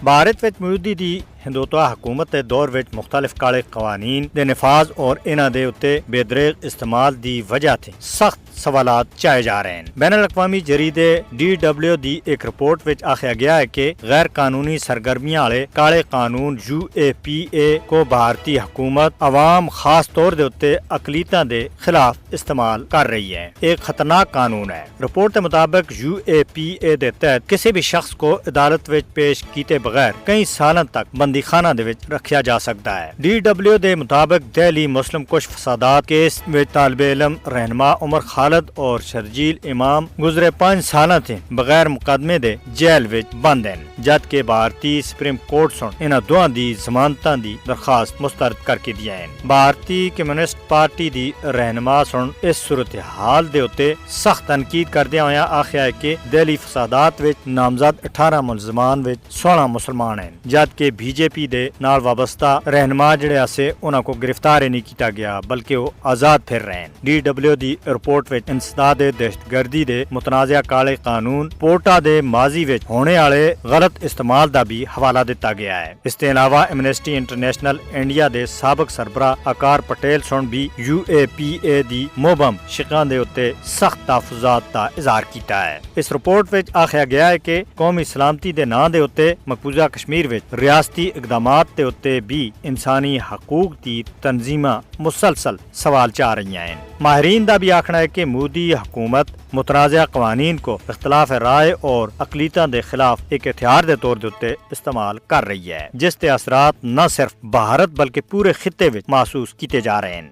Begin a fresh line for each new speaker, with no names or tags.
بھارت وچ موجودی دی ہندوتوا حکومت دے دور وچ مختلف کالے قوانین دے نفاذ اور انہاں دے اُتے بے دریغ استعمال دی وجہ تے سخت سوالات چائے جا رہے ہیں۔ بین الاقوامی جریدے DW دی ایک رپورٹ وچ آخیا گیا ہے کہ غیر قانونی سرگرمیاں والے کالے قانون UAPA کو بھارتی حکومت عوام خاص طور دے اُتے اقلیتاں دے خلاف استعمال کر رہی ہے۔ ایک خطرناک قانون ہے۔ رپورٹ کے مطابق UAPA دے تحت کسی بھی شخص کو عدالت وچ پیش کیتے بغیر کئی سالوں تک بندی خانہ دے وچ رکھیا جا سکتا ہے۔ DW دے مطابق دہلی مسلم کش فسادات کیس وچ طالب علم رہنما عمر خالد اور شرجیل امام گزرے 5 سالاں تھے بغیر مقدمے دے جیل وچ بند ہیں، جبکہ بھارتی سپریم کورٹ سن انہاں دوہاں دی ضمانتاں دی درخواست مسترد کر کے دیا ہے۔ بھارتی کمیونسٹ پارٹی دی رہنما سن اس صورتحال دے اتے سخت تنقید کردیا ہویا آخیا ہے کہ دہلی فسادات وچ نامزد 18 ملزمان وچ 16 مسلمان ہیں، جبکہ BJP دے نال وابستہ رہنما جڑے اسے انہاں کو گرفتار نہیں کیتا گیا بلکہ وہ آزاد پھر رہے ہیں۔ DW دی رپورٹ وچ انسداد دہشت گردی دے متنازع کالے قانون پورٹا دے ماضی وچ ہونے والے غلط استعمال دا بھی حوالہ دیتا گیا ہے۔ اس کے علاوہ ایمنسٹی انٹرنیشنل انڈیا دے سابق سربراہ آکار پٹیل سن بھی UAPA دی مبہم شقاں دے اتے سخت تحفظات دا اظہار کیتا ہے۔ اس رپورٹ وچ آخیا گیا ہے کہ قومی سلامتی دے نام دے اتے مقبوضہ کشمیر وچ ریاستی اقدامات دے اتے بھی انسانی حقوق دی تنظیماں مسلسل سوال چاہ رہی ہیں۔ ماہرین دا بھی آخنا ہے کہ مودی حکومت متنازع قوانین کو اختلاف رائے اور اقلیتاں دے خلاف ایک ہتھیار دے طور دے اتے استعمال کر رہی ہے، جس کے اثرات نہ صرف بھارت بلکہ پورے خطے وچ محسوس کیتے جا رہے ہیں۔